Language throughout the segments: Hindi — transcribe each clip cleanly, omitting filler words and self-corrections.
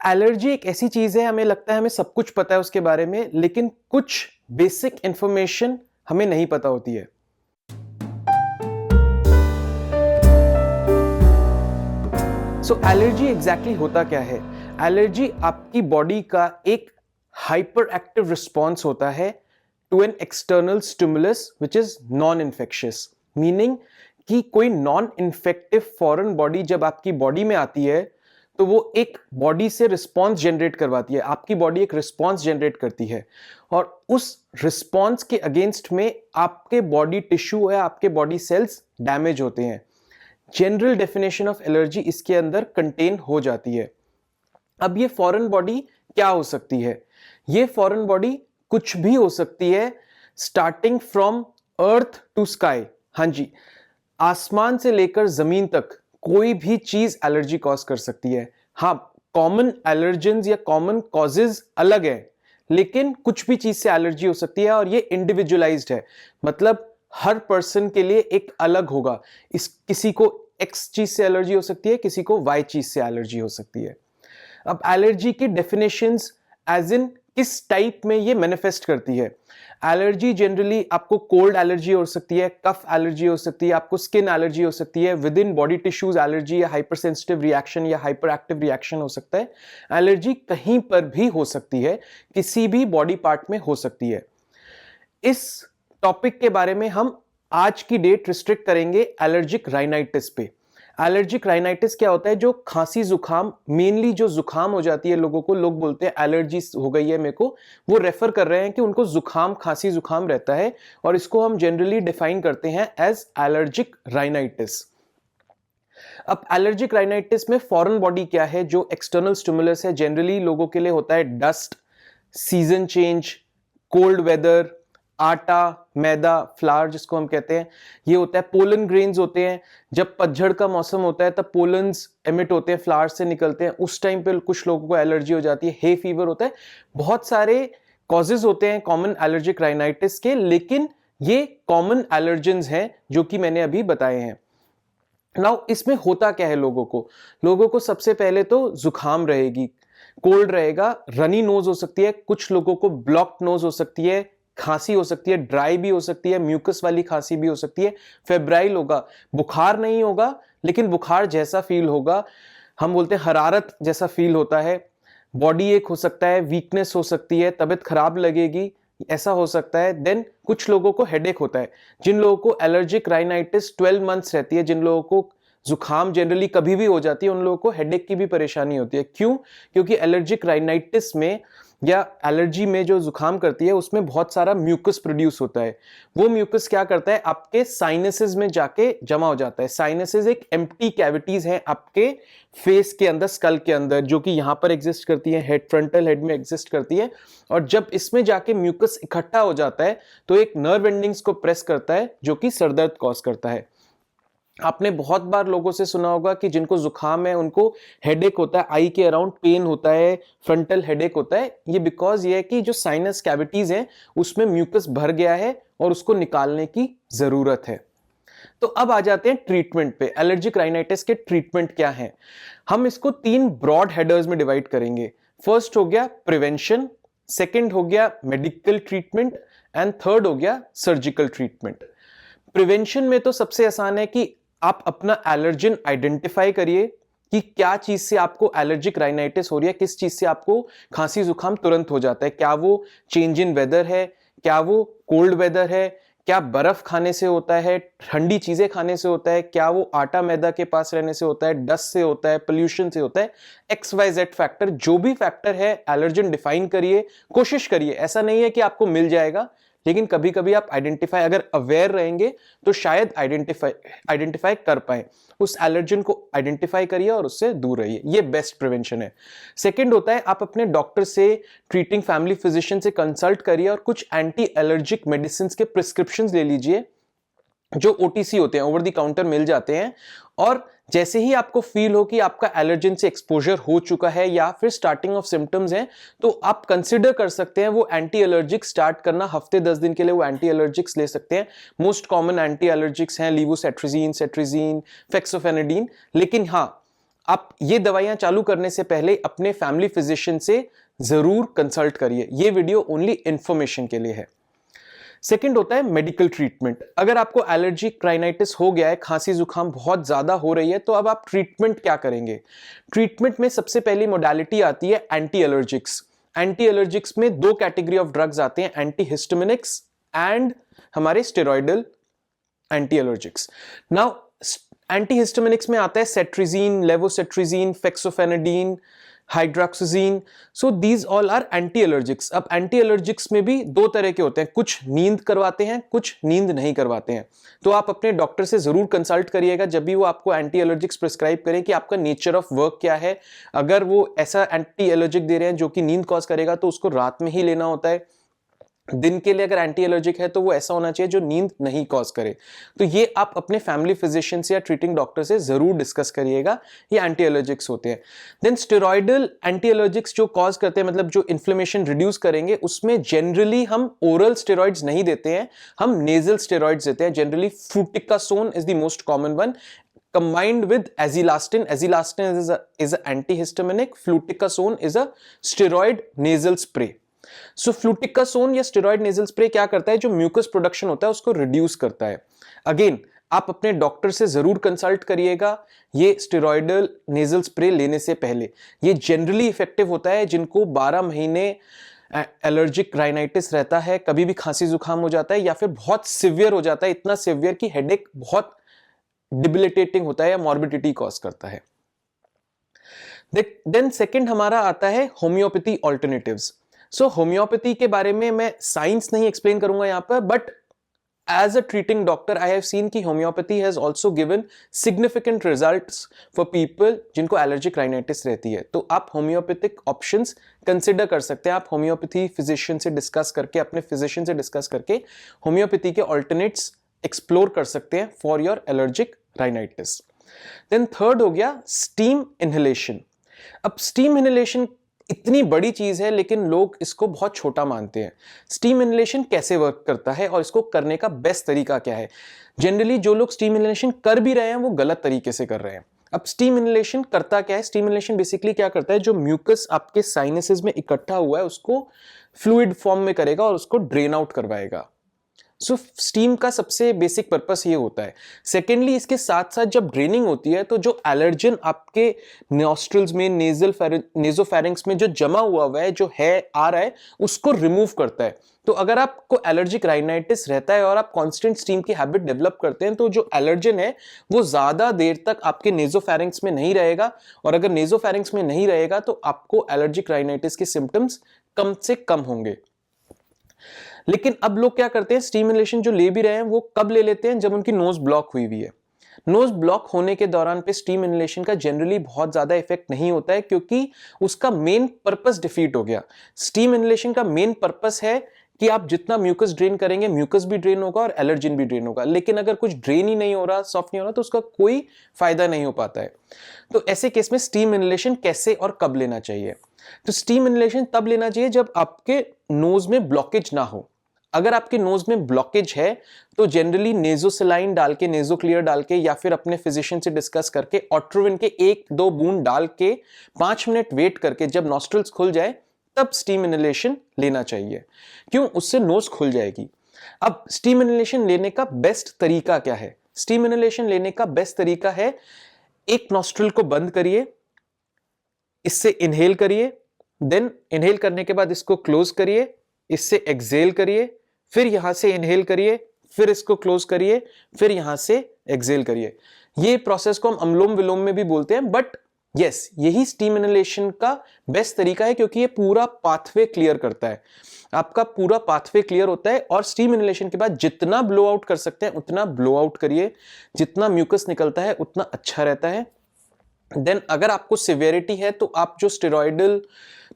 एलर्जी एक ऐसी चीज है, हमें लगता है हमें सब कुछ पता है उसके बारे में, लेकिन कुछ बेसिक इंफॉर्मेशन हमें नहीं पता होती है। एलर्जी एग्जैक्टली होता क्या है? एलर्जी आपकी बॉडी का एक हाइपर एक्टिव रिस्पॉन्स होता है to an external stimulus which is non infectious. Meaning कि कोई नॉन इन्फेक्टिव फॉरेन बॉडी जब आपकी बॉडी में आती है तो वो एक बॉडी से रिस्पॉन्स जनरेट करवाती है, आपकी बॉडी एक रिस्पॉन्स जनरेट करती है और उस रिस्पॉन्स के अगेंस्ट में आपके बॉडी टिश्यू या आपके बॉडी सेल्स डैमेज होते हैं। जनरल डेफिनेशन ऑफ एलर्जी इसके अंदर कंटेन हो जाती है। अब ये फॉरेन बॉडी क्या हो सकती है? ये फॉरेन बॉडी कुछ भी हो सकती है, starting from earth to sky. हाँ जी, आसमान से लेकर जमीन तक कोई भी चीज एलर्जी कॉज कर सकती है। हाँ, कॉमन एलर्जेंस या कॉमन कॉजेज अलग है, लेकिन कुछ भी चीज से एलर्जी हो सकती है और ये इंडिविजुअलाइज्ड है, मतलब हर पर्सन के लिए एक अलग होगा। किसी को एक्स चीज से एलर्जी हो सकती है, किसी को वाई चीज से एलर्जी हो सकती है। अब एलर्जी की डेफिनेशंस एज इन किस टाइप में ये मैनिफेस्ट करती है। एलर्जी जनरली आपको कोल्ड एलर्जी हो सकती है, कफ एलर्जी हो सकती है, आपको स्किन एलर्जी हो सकती है, with in body tissues allergy या हाइपर सेंसिटिव रिएक्शन या हाइपर एक्टिव रिएक्शन हो सकता है। एलर्जी कहीं पर भी हो सकती है, किसी भी बॉडी पार्ट में हो सकती है। इस टॉपिक के बारे में हम आज की डेट रिस्ट्रिक्ट करेंगे एलर्जिक राइनाइटिस पे। एलर्जिक राइनाइटिस क्या होता है? जो खांसी जुकाम, मेनली जो जुकाम हो जाती है लोगों को, लोग बोलते हैं एलर्जी हो गई है मेरे को, वो रेफर कर रहे हैं कि उनको जुकाम, खांसी जुकाम रहता है और इसको हम जनरली डिफाइन करते हैं एज एलर्जिक राइनाइटिस। अब एलर्जिक राइनाइटिस में फॉरेन बॉडी क्या है? जो एक्सटर्नल स्टिमुलस है, जनरली लोगों के लिए होता है dust, season change, cold weather, आटा, मैदा, फ्लावर जिसको हम कहते हैं, ये होता है। पोलन ग्रेन्स होते हैं, जब पतझड़ का मौसम होता है तब पोलन्स एमिट होते हैं, फ्लावर से निकलते हैं, उस टाइम पे कुछ लोगों को एलर्जी हो जाती है। हे फीवर होता है। बहुत सारे कॉजेज होते हैं कॉमन एलर्जिक राइनाइटिस के, लेकिन ये कॉमन एलर्जेंस हैं जो कि मैंने अभी बताए हैं। नाउ इसमें होता क्या है लोगों को सबसे पहले तो जुकाम रहेगी, कोल्ड रहेगा, रनी नोज हो सकती है, कुछ लोगों को ब्लॉक्ड नोज हो सकती है, खांसी हो सकती है, ड्राई भी हो सकती है, म्यूकस वाली खांसी भी हो सकती है, फेब्राइल होगा, बुखार नहीं होगा लेकिन बुखार जैसा फील होगा, हम बोलते हैं हरारत जैसा फील होता है, बॉडी एक हो सकता है, वीकनेस हो सकती है, तबीयत खराब लगेगी, ऐसा हो सकता है। देन कुछ लोगों को हेडेक होता है। जिन लोगों को एलर्जिक राइनाइटिस 12 मंथ्स रहती है, जिन लोगों को जुकाम जनरली कभी भी हो जाती है, उन लोगों को हेडेक की भी परेशानी होती है। क्यों? क्योंकि एलर्जिक राइनाइटिस में या एलर्जी में जो जुकाम करती है उसमें बहुत सारा म्यूकस प्रोड्यूस होता है। वो म्यूकस क्या करता है? आपके साइनसेस में जाके जमा हो जाता है। साइनसेस एक एम्प्टी कैविटीज हैं आपके फेस के अंदर, स्कल के अंदर, जो कि यहां पर एग्जिस्ट करती है, हेड, फ्रंटल हेड में एग्जिस्ट करती है। और जब इसमें जाके म्यूकस इकट्ठा हो जाता है तो एक नर्व एंडिंग्स को प्रेस करता है जो कि सरदर्द कॉज करता है। आपने बहुत बार लोगों से सुना होगा कि जिनको जुकाम है उनको हेडेक होता है, आई के अराउंड पेन होता है, फ्रंटल हेडेक होता है। ये बिकॉज ये है कि जो साइनस कैविटीज हैं उसमें म्यूकस भर गया है और उसको निकालने की जरूरत है। तो अब आ जाते हैं ट्रीटमेंट पे। एलर्जिक राइनाइटिस के ट्रीटमेंट क्या है? हम इसको 3 ब्रॉड हेडर्स में डिवाइड करेंगे। फर्स्ट हो गया प्रिवेंशन, सेकेंड हो गया मेडिकल ट्रीटमेंट एंड थर्ड हो गया सर्जिकल ट्रीटमेंट। प्रिवेंशन में तो सबसे आसान है कि आप अपना एलर्जन आइडेंटिफाई करिए कि क्या चीज से आपको एलर्जिक राइनाइटिस हो रही है, किस चीज से आपको खांसी जुकाम तुरंत हो जाता है। क्या वो चेंज इन वेदर है, क्या वो कोल्ड वेदर है, क्या बर्फ खाने से होता है, ठंडी चीजें खाने से होता है, क्या वो आटा मैदा के पास रहने से होता है, डस्ट से होता है, पोल्यूशन से होता है। XYZ फैक्टर, जो भी फैक्टर है एलर्जन डिफाइन करिए, कोशिश करिए। ऐसा नहीं है कि आपको मिल जाएगा, लेकिन कभी कभी आप आइडेंटिफाई, अगर अवेयर रहेंगे तो शायद आइडेंटिफाई कर पाए। उस एलर्जन को आइडेंटिफाई करिए और उससे दूर रहिए, ये बेस्ट प्रिवेंशन है। सेकंड होता है आप अपने डॉक्टर से, ट्रीटिंग फैमिली फिजिशियन से कंसल्ट करिए और कुछ एंटी एलर्जिक मेडिसिन के प्रिस्क्रिप्शंस ले लीजिए जो OTC होते हैं, ओवर द काउंटर मिल जाते हैं। और जैसे ही आपको फील हो कि आपका एलर्जन से एक्सपोजर हो चुका है या फिर स्टार्टिंग ऑफ सिम्टम्स हैं, तो आप कंसिडर कर सकते हैं वो एंटी एलर्जिक स्टार्ट करना। हफ्ते 10 दिन के लिए वो एंटी एलर्जिक्स ले सकते हैं। मोस्ट कॉमन एंटी एलर्जिक्स हैं लीवोसेट्रिजीन, सेट्रिजीन, फेक्सोफेनेडिन। लेकिन हाँ, आप ये दवाइयां चालू करने से पहले अपने फैमिली फिजिशियन से जरूर कंसल्ट करिए। ये वीडियो ओनली इंफॉर्मेशन के लिए है। सेकंड होता है मेडिकल ट्रीटमेंट। अगर आपको एलर्जिक राइनाइटिस हो गया है, खांसी जुकाम बहुत ज्यादा हो रही है, तो अब आप ट्रीटमेंट क्या करेंगे? ट्रीटमेंट में सबसे पहली मोडालिटी आती है एंटी एलर्जिक्स। एंटी एलर्जिक्स में दो कैटेगरी ऑफ ड्रग्स आते हैं, एंटी हिस्टामिनिक्स एंड हमारे steroidal anti allergics. Now anti histaminics में आता है cetirizine, levocetirizine, fexofenadine, hydroxyzine. So these all are anti allergics. अब एंटी एलर्जिक्स में भी दो तरह के होते हैं, कुछ नींद करवाते हैं, कुछ नींद नहीं करवाते हैं। तो आप अपने डॉक्टर से जरूर कंसल्ट करिएगा जब भी वो आपको एंटी एलर्जिक्स प्रिस्क्राइब करें कि आपका नेचर ऑफ वर्क क्या है। अगर वो ऐसा एंटी एलर्जिक दे रहे हैं जो कि नींद कॉज करेगा तो उसको रात में ही लेना होता है। दिन के लिए अगर एंटी एलर्जिक है तो वो ऐसा होना चाहिए जो नींद नहीं कॉज करे। तो ये आप अपने फैमिली फिजिशियन से या ट्रीटिंग डॉक्टर से जरूर डिस्कस करिएगा, ये एंटी एलर्जिक्स होते हैं। देन स्टेरॉइडल एंटी एलर्जिक्स जो कॉज करते हैं, मतलब जो इन्फ्लेमेशन रिड्यूस करेंगे, उसमें जनरली हम ओरल स्टेरॉइड्स नहीं देते हैं, हम नेजल स्टेरॉइड्स देते हैं। Generally fluticasone is the most common one, combined with azilastin. Azilastin is an antihistaminic. Fluticasone is a steroid nasal spray. So fluticasone या स्टेरॉइड नेजल स्प्रे क्या करता है? जो म्यूकस प्रोडक्शन होता है उसको रिड्यूस करता है। अगेन आप अपने डॉक्टर से जरूर कंसल्ट करिएगा ये स्टेरॉइडल नेजल स्प्रे लेने से पहले। ये जनरली इफेक्टिव होता है जिनको 12 महीने एलर्जिक राइनाइटिस रहता है, कभी भी खांसी जुकाम हो जाता है या फिर बहुत सिवियर हो जाता है, इतना सिवियर कि हेडेक बहुत डिबिलिटेटिंग होता है या मॉर्बिडिटी कॉज करता है। देन सेकंड हमारा आता है होम्योपैथी ऑल्टरनेटिव्स। सो होम्योपैथी के बारे में मैं साइंस नहीं एक्सप्लेन करूंगा यहां पर, but as a treating doctor I have seen कि homeopathy has also given significant results for people जिनको एलर्जिक राइनाइटिस रहती है। तो आप होम्योपैथिक ऑप्शंस कंसिडर कर सकते हैं। आप होम्योपैथी फिजिशियन से डिस्कस करके, अपने फिजिशियन से डिस्कस करके होम्योपैथी के ऑल्टरनेट्स एक्सप्लोर कर सकते हैं for your allergic rhinitis. Then third हो गया स्टीम इनहेलेशन। अब स्टीम इनहेलेशन इतनी बड़ी चीज है लेकिन लोग इसको बहुत छोटा मानते हैं। स्टीम इनहेलेशन कैसे वर्क करता है और इसको करने का बेस्ट तरीका क्या है? जनरली जो लोग स्टीम इनहेलेशन कर भी रहे हैं वो गलत तरीके से कर रहे हैं। अब स्टीम इनहेलेशन करता क्या है? स्टीम इनहेलेशन बेसिकली क्या करता है, जो म्यूकस आपके साइनसेस में इकट्ठा हुआ है उसको फ्लूइड फॉर्म में करेगा और उसको ड्रेन आउट करवाएगा। सो स्टीम का सबसे बेसिक पर्पस ये होता है। सेकेंडली इसके साथ साथ जब ड्रेनिंग होती है तो जो एलर्जन आपके नॉस्ट्रल्स में, नेजोफेरिंक्स में जो जमा हुआ है, जो है आ रहा है, उसको रिमूव करता है। तो अगर आपको एलर्जिक राइनाइटिस रहता है और आप कांस्टेंट स्टीम की हैबिट डेवलप करते हैं तो जो एलर्जन है वो ज्यादा देर तक आपके नेजोफेरिंक्स में नहीं रहेगा, और अगर नेजोफेरिंक्स में नहीं रहेगा तो आपको एलर्जिक राइनाइटिस के सिम्टम्स कम से कम होंगे। लेकिन अब लोग क्या करते हैं, स्टीम इनहेलेशन जो ले भी रहे हैं वो कब ले लेते हैं? जब उनकी नोज ब्लॉक हुई हुई है। नोज ब्लॉक होने के दौरान पे स्टीम इनहेलेशन का जनरली बहुत ज्यादा इफेक्ट नहीं होता है क्योंकि उसका मेन पर्पस डिफीट हो गया। स्टीम इनहेलेशन का मेन पर्पस है कि आप जितना म्यूकस ड्रेन करेंगे, म्यूकस भी ड्रेन होगा और एलर्जिन भी ड्रेन होगा। लेकिन अगर कुछ ड्रेन ही नहीं हो रहा, सॉफ्ट नहीं हो रहा, तो उसका कोई फायदा नहीं हो पाता है। तो ऐसे केस में स्टीम इनहेलेशन कैसे और कब लेना चाहिए? तो स्टीम इनहेलेशन तब लेना चाहिए जब आपके नोज में ब्लॉकेज ना हो। अगर आपके नोज में ब्लॉकेज है तो जनरली नेजोसलाइन डाल के, नेजो क्लियर डाल के, या फिर अपने फिजिशियन से डिस्कस करके ऑट्रोविन के 1-2 बूंद डाल के 5 मिनट वेट करके जब नॉस्ट्रल्स खुल जाए तब स्टीम इनहेलेशन लेना चाहिए। क्यों? उससे नोज खुल जाएगी। अब स्टीम इनहेलेशन लेने का बेस्ट तरीका क्या है? स्टीम इनहेलेशन लेने का बेस्ट तरीका है, एक नॉस्ट्रल को बंद करिए, इससे इनहेल करिए, देन इनहेल करने के बाद इसको क्लोज करिए, इससे एक्सहेल करिए, फिर यहां से इनहेल करिए, फिर इसको क्लोज करिए, फिर यहां से एक्सहेल करिए। ये प्रोसेस को हम अनुलोम विलोम में भी बोलते हैं, बट यस, यही स्टीम इनहेलेशन का बेस्ट तरीका है क्योंकि ये पूरा पाथवे क्लियर करता है। आपका पूरा पाथवे क्लियर होता है और स्टीम इनहेलेशन के बाद जितना ब्लो आउट कर सकते हैं उतना ब्लो आउट करिए। जितना म्यूकस निकलता है उतना अच्छा रहता है। देन अगर आपको सिवियरिटी है तो आप जो स्टेरॉइडल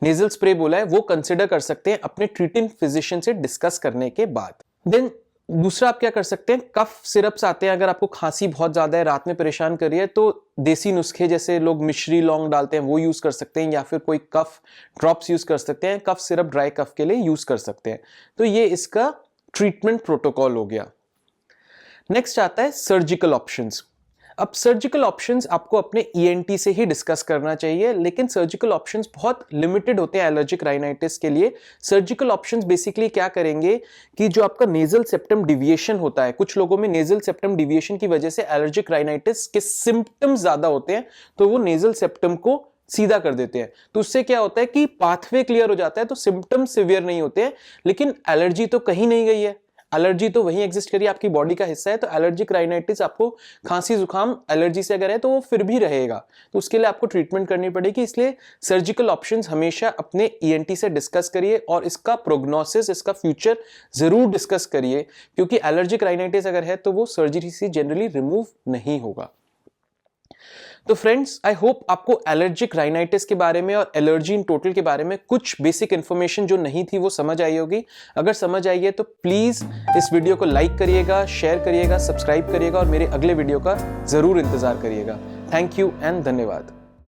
नेजल स्प्रे बोला है वो कंसिडर कर सकते हैं अपने ट्रीटिंग फिजिशियन से डिस्कस करने के बाद। देन दूसरा आप क्या कर सकते हैं, कफ सिरप्स आते हैं। अगर आपको खांसी बहुत ज्यादा है, रात में परेशान कर रही है, तो देसी नुस्खे जैसे लोग मिश्री लौंग डालते हैं वो यूज कर सकते हैं, या फिर कोई कफ ड्रॉप्स यूज कर सकते हैं। कफ सिरप ड्राई कफ के लिए यूज कर सकते हैं। तो ये इसका ट्रीटमेंट प्रोटोकॉल हो गया। नेक्स्ट आता है सर्जिकल ऑप्शंस। अब सर्जिकल ऑप्शंस आपको अपने ईएनटी से ही डिस्कस करना चाहिए, लेकिन सर्जिकल ऑप्शंस बहुत लिमिटेड होते हैं एलर्जिक राइनाइटिस के लिए। सर्जिकल ऑप्शंस बेसिकली क्या करेंगे कि जो आपका नेजल सेप्टम डिविएशन होता है, कुछ लोगों में नेजल सेप्टम डिविएशन की वजह से एलर्जिक राइनाइटिस के सिम्टम्स ज्यादा होते हैं, तो वो नेजल सेप्टम को सीधा कर देते हैं। तो उससे क्या होता है कि पाथवे क्लियर हो जाता है, तो सिम्टम्स सिवियर नहीं होते हैं, लेकिन एलर्जी तो कहीं नहीं गई है, एलर्जी तो वहीं एग्जिस्ट करी, आपकी बॉडी का हिस्सा है। तो एलर्जिक राइनाइटिस आपको खांसी जुकाम एलर्जी से अगर है तो वो फिर भी रहेगा, तो उसके लिए आपको ट्रीटमेंट करनी पड़ेगी। इसलिए सर्जिकल ऑप्शंस हमेशा अपने ईएनटी से डिस्कस करिए और इसका प्रोग्नोसिस, इसका फ्यूचर जरूर डिस्कस करिए, क्योंकि एलर्जिक राइनाइटिस अगर है तो वो सर्जरी से जनरली रिमूव नहीं होगा। तो फ्रेंड्स, आई होप आपको एलर्जिक राइनाइटिस के बारे में और एलर्जी इन टोटल के बारे में कुछ बेसिक इंफॉर्मेशन जो नहीं थी वो समझ आई होगी। अगर समझ आई है तो प्लीज इस वीडियो को लाइक करिएगा, शेयर करिएगा, सब्सक्राइब करिएगा और मेरे अगले वीडियो का जरूर इंतजार करिएगा। थैंक यू एंड धन्यवाद।